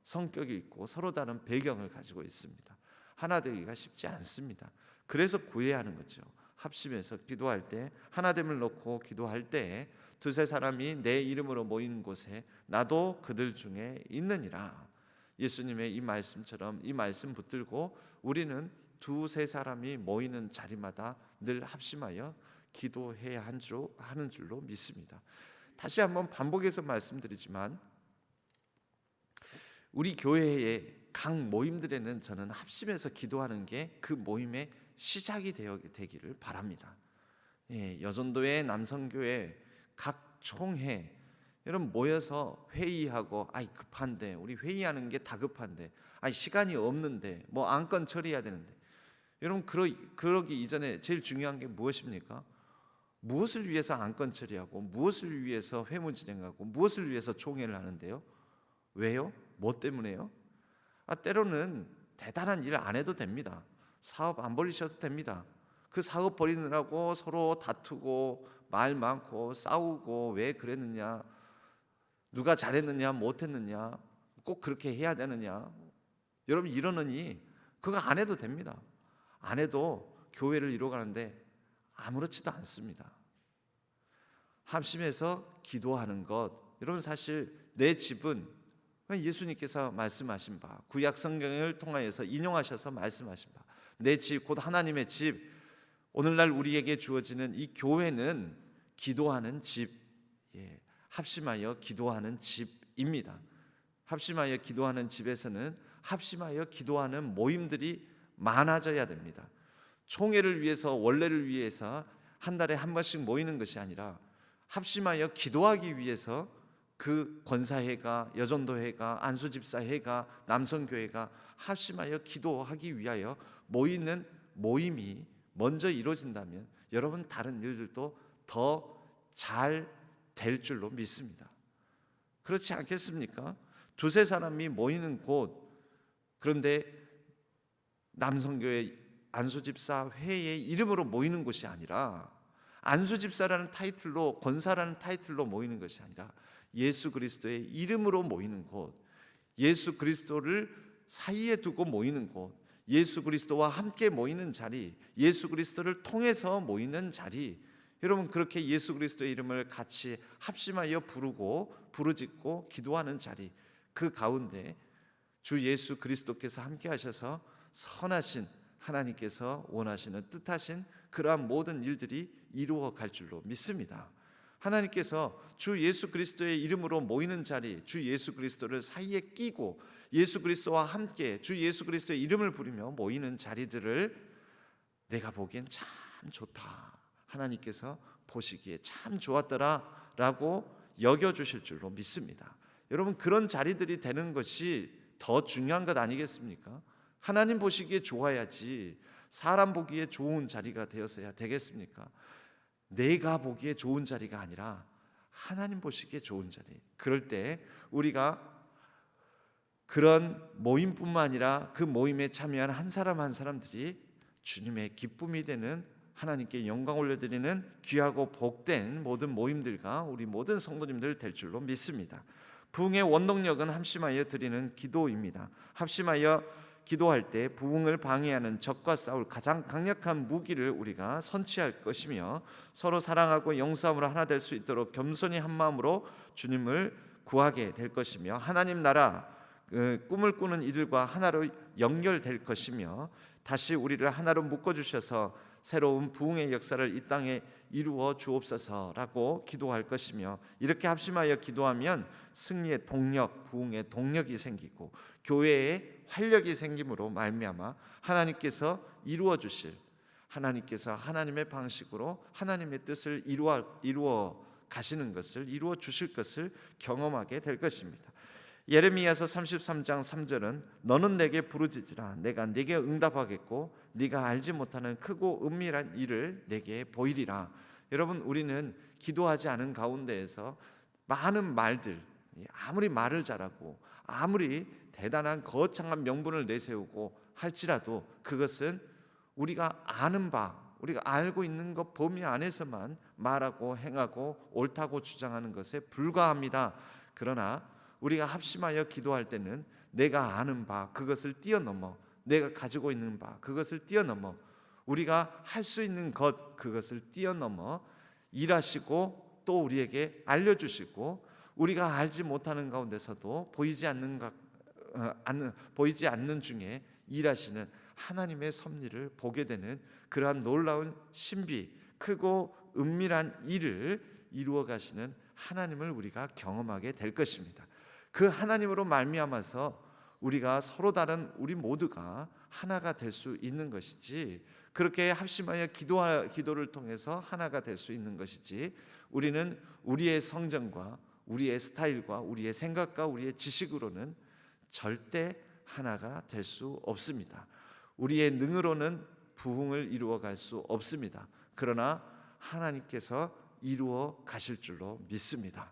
성격이 있고 서로 다른 배경을 가지고 있습니다. 하나 되기가 쉽지 않습니다. 그래서 구해야 하는 거죠. 합심해서 기도할 때, 하나됨을 놓고 기도할 때 두세 사람이 내 이름으로 모이는 곳에 나도 그들 중에 있느니라. 예수님의 이 말씀처럼 이 말씀 붙들고 우리는 두세 사람이 모이는 자리마다 늘 합심하여 기도해야 하는 줄로 믿습니다. 다시 한번 반복해서 말씀드리지만 우리 교회의 각 모임들에는 저는 합심해서 기도하는 게 그 모임의 시작이 되기를 바랍니다. 여전도회, 남성교회 각 총회 여러분 모여서 회의하고 급한데 우리 회의하는 게 다급한데 시간이 없는데 뭐 안건 처리해야 되는데 여러분 그러기 이전에 제일 중요한 게 무엇입니까? 무엇을 위해서 안건 처리하고 무엇을 위해서 회문 진행하고 무엇을 위해서 총회를 하는데요? 왜요? 뭐 때문에요? 때로는 대단한 일 안 해도 됩니다. 사업 안 벌리셔도 됩니다. 그 사업 벌이느라고 서로 다투고 말 많고 싸우고 왜 그랬느냐, 누가 잘했느냐 못했느냐, 꼭 그렇게 해야 되느냐, 여러분 이러느니 그거 안 해도 됩니다. 안 해도 교회를 이루어가는데 아무렇지도 않습니다. 합심해서 기도하는 것, 여러분 사실 내 집은 예수님께서 말씀하신 바, 구약 성경을 통하여서 인용하셔서 말씀하신 바, 내 집 곧 하나님의 집, 오늘날 우리에게 주어지는 이 교회는 기도하는 집, 합심하여 기도하는 집입니다. 합심하여 기도하는 집에서는 합심하여 기도하는 모임들이 많아져야 됩니다. 총회를 위해서, 원례를 위해서 한 달에 한 번씩 모이는 것이 아니라 합심하여 기도하기 위해서 그 권사회가, 여전도회가, 안수집사회가, 남성교회가 합심하여 기도하기 위하여 모이는 모임이 먼저 이루어진다면 여러분 다른 일들도 더 잘 될 줄로 믿습니다. 그렇지 않겠습니까? 두세 사람이 모이는 곳, 그런데 남성교회 안수집사 회의 이름으로 모이는 곳이 아니라, 안수집사라는 타이틀로, 권사라는 타이틀로 모이는 것이 아니라 예수 그리스도의 이름으로 모이는 곳, 예수 그리스도를 사이에 두고 모이는 곳, 예수 그리스도와 함께 모이는 자리, 예수 그리스도를 통해서 모이는 자리, 여러분 그렇게 예수 그리스도의 이름을 같이 합심하여 부르고 부르짖고 기도하는 자리, 그 가운데 주 예수 그리스도께서 함께 하셔서 선하신 하나님께서 원하시는 뜻하신 그러한 모든 일들이 이루어 갈 줄로 믿습니다. 하나님께서 주 예수 그리스도의 이름으로 모이는 자리, 주 예수 그리스도를 사이에 끼고 예수 그리스도와 함께 주 예수 그리스도의 이름을 부르며 모이는 자리들을 내가 보기엔 참 좋다, 하나님께서 보시기에 참 좋았더라 라고 여겨주실 줄로 믿습니다. 여러분 그런 자리들이 되는 것이 더 중요한 것 아니겠습니까? 하나님 보시기에 좋아야지 사람 보기에 좋은 자리가 되었어야 되겠습니까? 내가 보기에 좋은 자리가 아니라 하나님 보시기에 좋은 자리. 그럴 때 우리가 그런 모임뿐만 아니라 그 모임에 참여한 한 사람 한 사람들이 주님의 기쁨이 되는, 하나님께 영광 올려드리는 귀하고 복된 모든 모임들과 우리 모든 성도님들 될 줄로 믿습니다. 부흥의 원동력은 합심하여 드리는 기도입니다. 합심하여 기도할 때 부흥을 방해하는 적과 싸울 가장 강력한 무기를 우리가 선취할 것이며, 서로 사랑하고 용서함으로 하나 될 수 있도록 겸손히 한 마음으로 주님을 구하게 될 것이며, 하나님 나라 꿈을 꾸는 이들과 하나로 연결될 것이며, 다시 우리를 하나로 묶어주셔서 새로운 부흥의 역사를 이 땅에 이루어 주옵소서라고 기도할 것이며, 이렇게 합심하여 기도하면 승리의 동력, 부흥의 동력이 생기고 교회에 활력이 생김으로 말미암아 하나님께서 이루어 주실, 하나님께서 하나님의 방식으로 하나님의 뜻을 이루어 가시는 것을, 이루어 주실 것을 경험하게 될 것입니다. 예레미야서 33장 3절은 너는 내게 부르짖으라 내가 네게 응답하겠고 네가 알지 못하는 크고 은밀한 일을 내게 보이리라. 여러분 우리는 기도하지 않은 가운데에서 많은 말들, 아무리 말을 잘하고 아무리 대단한 거창한 명분을 내세우고 할지라도 그것은 우리가 아는 바, 우리가 알고 있는 것 범위 안에서만 말하고 행하고 옳다고 주장하는 것에 불과합니다. 그러나 우리가 합심하여 기도할 때는 내가 아는 바 그것을 뛰어넘어, 내가 가지고 있는 바 그것을 뛰어넘어, 우리가 할 수 있는 것 그것을 뛰어넘어 일하시고 또 우리에게 알려주시고, 우리가 알지 못하는 가운데서도 보이지 않는 중에 일하시는 하나님의 섭리를 보게 되는 그러한 놀라운 신비, 크고 은밀한 일을 이루어 가시는 하나님을 우리가 경험하게 될 것입니다. 그 하나님으로 말미암아서 우리가 서로 다른 우리 모두가 하나가 될 수 있는 것이지, 그렇게 합심하여 기도를 통해서 하나가 될 수 있는 것이지, 우리는 우리의 성정과 우리의 스타일과 우리의 생각과 우리의 지식으로는 절대 하나가 될 수 없습니다. 우리의 능으로는 부흥을 이루어 갈 수 없습니다. 그러나 하나님께서 이루어 가실 줄로 믿습니다.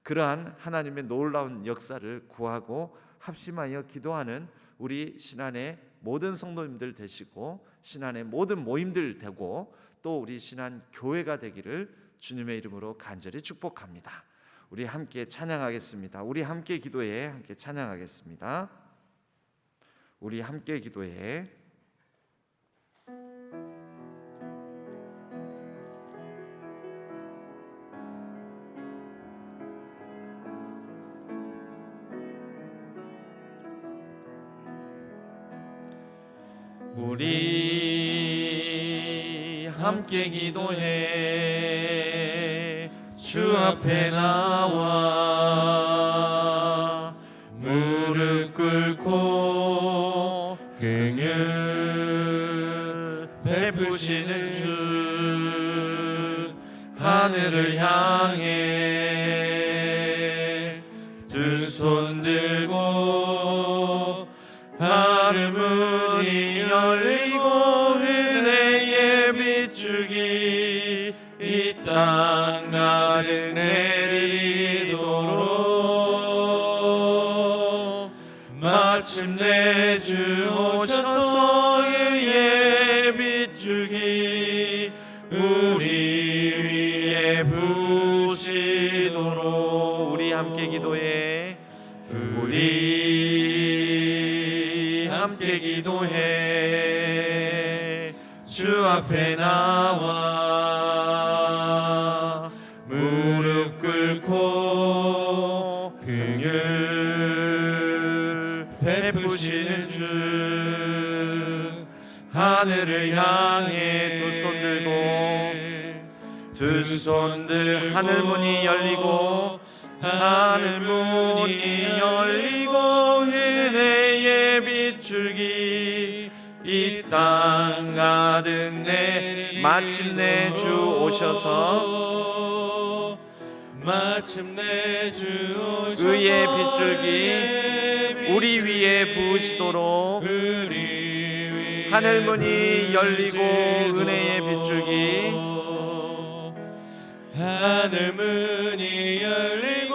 그러한 하나님의 놀라운 역사를 구하고 합심하여 기도하는 우리 신안의 모든 성도님들 되시고, 신안의 모든 모임들 되고, 또 우리 신안 교회가 되기를 주님의 이름으로 간절히 축복합니다. 우리 함께 찬양하겠습니다. 우리 함께 기도해 함께 찬양하겠습니다. 우리 함께 기도해. 우리 함께 기도해. 주 앞에 나와 무릎 꿇고 긍휼 베푸시는 주, 하늘을 향해 두 손 들고 하늘 문이 열리고 은혜의 빗줄기 이 땅 가득 내리도록 마침내 주 오셔서 의의 빗줄기 우리 위에 부으시도록. 우리 함께 기도해. 우리 함께 기도해. 주 앞에 나와 무릎 꿇고 긍휼 베푸시는 주, 하늘을 향해 두 손 들고 두 손 들 하늘 문이 열리고 하늘 문이 열리고 은혜의 빗줄기 이 땅 가득 내 마침내 주 오셔서 마침내 주 오셔서 의의 빗줄기 우리 위에 부으시도록 하늘 문이 열리고 은혜의 빗줄기 하늘 문이 열리고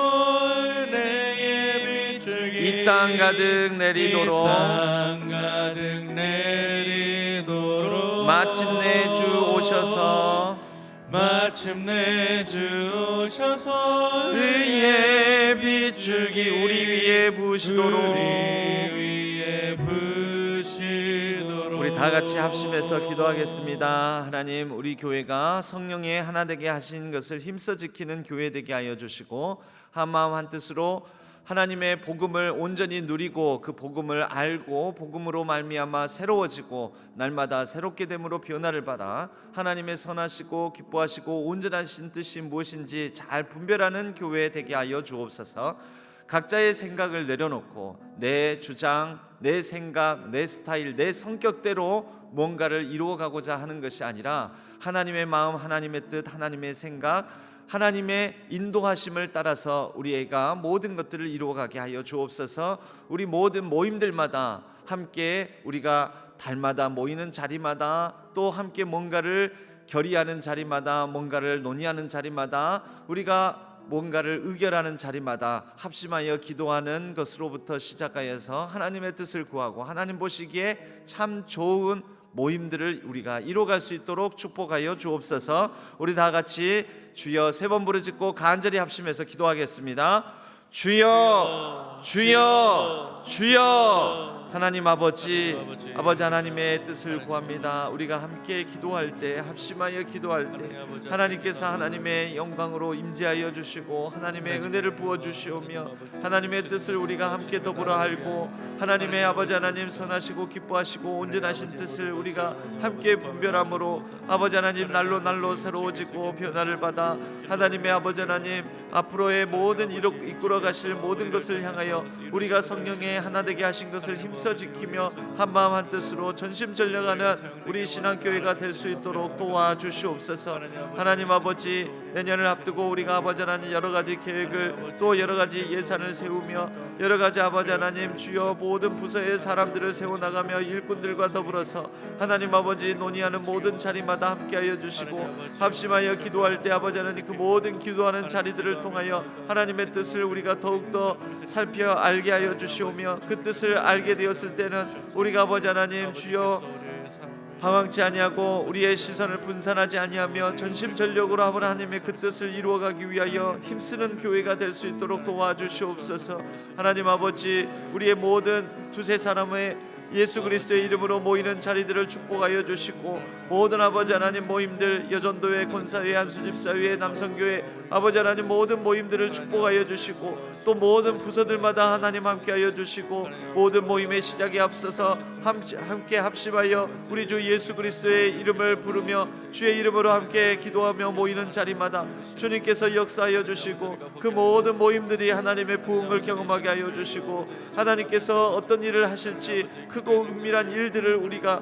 은혜의 빗줄기 이 땅 가득 내리도록 마침내 주 오셔서 의의 빗줄기 우리 위에 부으시도록 우리 다 같이 합심해서 기도하겠습니다. 하나님, 우리 교회가 성령의 하나 되게 하신 것을 힘써 지키는 교회 되게 하여 주시고, 한 마음 한 뜻으로 하나님의 복음을 온전히 누리고 그 복음을 알고 복음으로 말미암아 새로워지고 날마다 새롭게 됨으로 변화를 받아 하나님의 선하시고 기뻐하시고 온전하신 뜻이 무엇인지 잘 분별하는 교회 되게 하여 주옵소서. 각자의 생각을 내려놓고 내 주장, 내 생각, 내 스타일, 내 성격대로 뭔가를 이루어가고자 하는 것이 아니라 하나님의 마음, 하나님의 뜻, 하나님의 생각, 하나님의 인도하심을 따라서 우리가 모든 것들을 이루어가게 하여 주옵소서. 우리 모든 모임들마다 함께 우리가 달마다 모이는 자리마다 또 함께 뭔가를 결의하는 자리마다 뭔가를 논의하는 자리마다 우리가 뭔가를 의결하는 자리마다 합심하여 기도하는 것으로부터 시작하여서 하나님의 뜻을 구하고 하나님 보시기에 참 좋은 모임들을 우리가 이뤄갈 수 있도록 축복하여 주옵소서. 우리 다 같이 주여 세 번 부르짖고 간절히 합심해서 기도하겠습니다. 주여, 주여, 주여. 하나님 아버지 하나님의 뜻을 구합니다. 우리가 함께 기도할 때, 합심하여 기도할 때 하나님께서 하나님의 영광으로 임재하여 주시고 하나님의 은혜를 부어 주시오며 하나님의 뜻을 우리가 함께 더불어 알고 하나님의 아버지 하나님 선하시고 기뻐하시고 온전하신 뜻을 우리가 함께 분별함으로 아버지 하나님 날로 새로워지고 변화를 받아 하나님의 아버지 하나님 앞으로의 모든 이끌어 가실 모든 것을 향하여 우리가 성령의 하나 되게 하신 것을 힘써 지키며 한마음 한뜻으로 전심전력하는 우리 신앙교회가 될 수 있도록 도와주시옵소서. 하나님 아버지, 내년을 앞두고 우리가 아버지 하나님 여러 가지 계획을 또 여러 가지 예산을 세우며 여러 가지 아버지 하나님 주여 모든 부서의 사람들을 세워나가며 일꾼들과 더불어서 하나님 아버지 논의하는 모든 자리마다 함께하여 주시고 합심하여 기도할 때 아버지 하나님 그 모든 기도하는 자리들을 통하여 하나님의 뜻을 우리가 더욱더 살펴 알게 하여 주시오며 그 뜻을 알게 되었을 때는 우리가 아버지 하나님 주여 방황치 아니하고 우리의 시선을 분산하지 아니하며 전심전력으로 하나님의 그 뜻을 이루어가기 위하여 힘쓰는 교회가 될 수 있도록 도와주시옵소서. 하나님 아버지, 우리의 모든 두세 사람의 예수 그리스도의 이름으로 모이는 자리들을 축복하여 주시고 모든 아버지 하나님 모임들, 여전도회, 권사회, 한수집사회, 남성교회 아버지 하나님 모든 모임들을 축복하여 주시고 또 모든 부서들마다 하나님 함께하여 주시고 모든 모임의 시작에 앞서서 함께 합심하여 우리 주 예수 그리스도의 이름을 부르며 주의 이름으로 함께 기도하며 모이는 자리마다 주님께서 역사하여 주시고 그 모든 모임들이 하나님의 부흥을 경험하게 하여 주시고 하나님께서 어떤 일을 하실지 크고 은밀한 일들을 우리가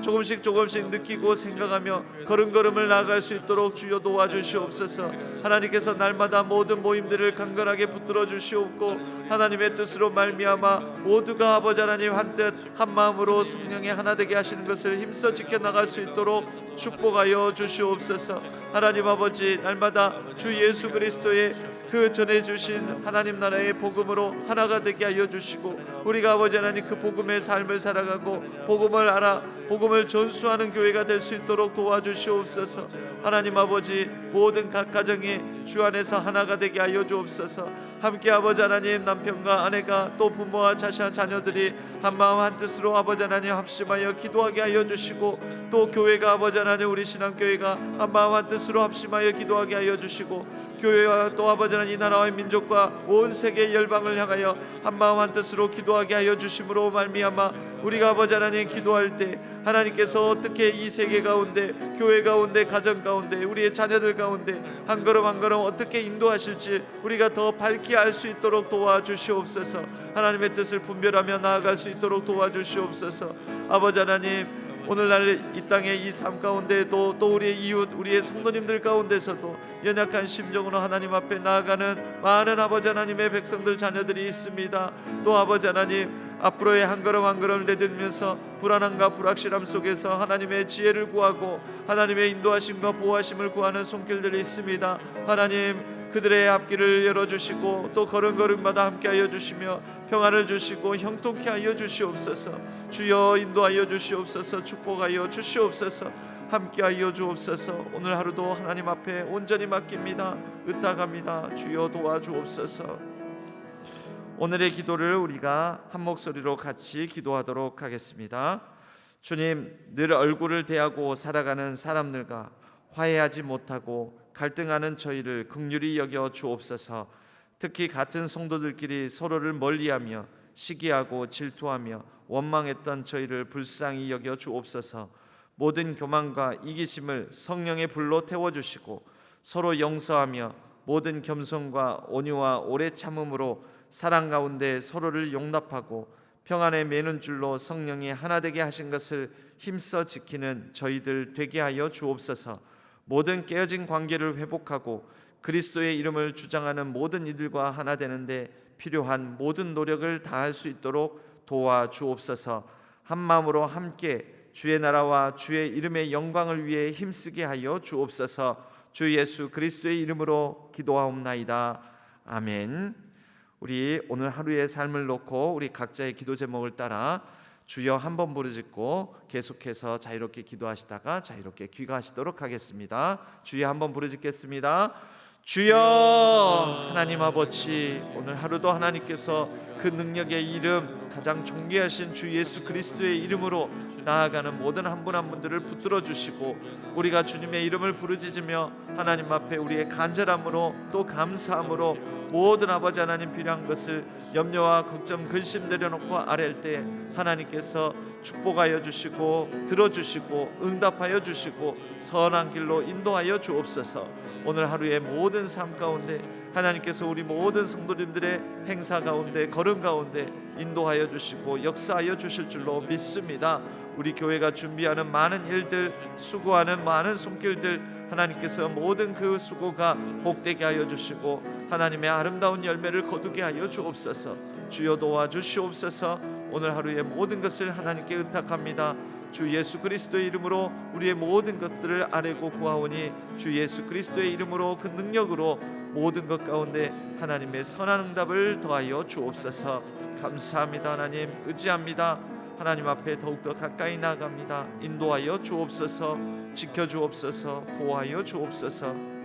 조금씩 느끼고 생각하며 걸음걸음을 나아갈 수 있도록 주여 도와주시옵소서. 하나님께서 날마다 모든 모임들을 강건하게 붙들어 주시옵고 하나님의 뜻으로 말미암아 모두가 아버지 하나님 한뜻 한마음으로 성령의 하나 되게 하시는 것을 힘써 지켜나갈 수 있도록 축복하여 주시옵소서. 하나님 아버지, 날마다 주 예수 그리스도의 그 전해주신 하나님 나라의 복음으로 하나가 되게 하여 주시고 우리가 아버지 하나님 그 복음의 삶을 살아가고 복음을 알아 복음을 전수하는 교회가 될 수 있도록 도와주시옵소서. 하나님 아버지, 모든 각 가정이 주 안에서 하나가 되게 하여 주옵소서. 함께 아버지 하나님 남편과 아내가 또 부모와 자녀들이 한마음 한뜻으로 아버지 하나님 합심하여 기도하게 하여 주시고 또 교회가 아버지 하나님 우리 신앙교회가 한마음 한뜻으로 합심하여 기도하게 하여 주시고 교회와 또 아버지 하나님 이 나라와 민족과 온 세계 열방을 향하여 한마음 한뜻으로 기도하게 하여 주심으로 말미암아 우리가 아버지 하나님 기도할 때 하나님께서 어떻게 이 세계 가운데 교회 가운데 가정 가운데 우리의 자녀들 가운데 한 걸음 한 걸음 어떻게 인도하실지 우리가 더 밝게 알 수 있도록 도와주시옵소서. 하나님의 뜻을 분별하며 나아갈 수 있도록 도와주시옵소서. 아버지 하나님, 오늘날 이 땅의 이 삶 가운데도 또 우리의 이웃 우리의 성도님들 가운데서도 연약한 심정으로 하나님 앞에 나아가는 많은 아버지 하나님의 백성들 자녀들이 있습니다. 또 아버지 하나님, 앞으로의 한 걸음 한 걸음을 내딛으면서 불안함과 불확실함 속에서 하나님의 지혜를 구하고 하나님의 인도하심과 보호하심을 구하는 손길들이 있습니다. 하나님, 그들의 앞길을 열어주시고 또 걸음걸음마다 함께하여 주시며 평안을 주시고 형통케 하여 주시옵소서. 주여 인도하여 주시옵소서. 축복하여 주시옵소서. 함께하여 주옵소서. 오늘 하루도 하나님 앞에 온전히 맡깁니다. 의탁합니다. 주여 도와주옵소서. 오늘의 기도를 우리가 한 목소리로 같이 기도하도록 하겠습니다. 주님, 늘 얼굴을 대하고 살아가는 사람들과 화해하지 못하고 갈등하는 저희를 긍휼히 여겨 주옵소서. 특히 같은 성도들끼리 서로를 멀리하며 시기하고 질투하며 원망했던 저희를 불쌍히 여겨 주옵소서. 모든 교만과 이기심을 성령의 불로 태워주시고 서로 용서하며 모든 겸손과 온유와 오래 참음으로 사랑 가운데 서로를 용납하고 평안에 매는 줄로 성령이 하나 되게 하신 것을 힘써 지키는 저희들 되게 하여 주옵소서. 모든 깨어진 관계를 회복하고 그리스도의 이름을 주장하는 모든 이들과 하나 되는데 필요한 모든 노력을 다할 수 있도록 도와주옵소서. 한 마음으로 함께 주의 나라와 주의 이름의 영광을 위해 힘쓰게 하여 주옵소서. 주 예수 그리스도의 이름으로 기도하옵나이다. 아멘. 우리 오늘 하루의 삶을 놓고 우리 각자의 기도 제목을 따라 주여 한번 부르짖고 계속해서 자유롭게 기도하시다가 자유롭게 귀가하시도록 하겠습니다. 주여 한번 부르짖겠습니다. 주여. 하나님 아버지, 오늘 하루도 하나님께서 그 능력의 이름, 가장 존귀하신 주 예수 그리스도의 이름으로 나아가는 모든 한 분 한 분들을 붙들어 주시고, 우리가 주님의 이름을 부르짖으며 하나님 앞에 우리의 간절함으로 또 감사함으로 모든 아버지 하나님 필요한 것을 염려와 걱정 근심 내려놓고 아랠 때 하나님께서 축복하여 주시고 들어주시고 응답하여 주시고 선한 길로 인도하여 주옵소서. 오늘 하루의 모든 삶 가운데 하나님께서 우리 모든 성도님들의 행사 가운데 걸음 가운데 인도하여 주시고 역사하여 주실 줄로 믿습니다. 우리 교회가 준비하는 많은 일들, 수고하는 많은 손길들, 하나님께서 모든 그 수고가 복되게 하여 주시고 하나님의 아름다운 열매를 거두게 하여 주옵소서. 주여 도와주시옵소서. 오늘 하루의 모든 것을 하나님께 의탁합니다. 주 예수 그리스도의 이름으로 우리의 모든 것들을 아뢰고 구하오니 주 예수 그리스도의 이름으로 그 능력으로 모든 것 가운데 하나님의 선한 응답을 더하여 주옵소서. 감사합니다. 하나님 의지합니다. 하나님 앞에 더욱더 가까이 나아갑니다. 인도하여 주옵소서. 지켜주옵소서. 보호하여 주옵소서.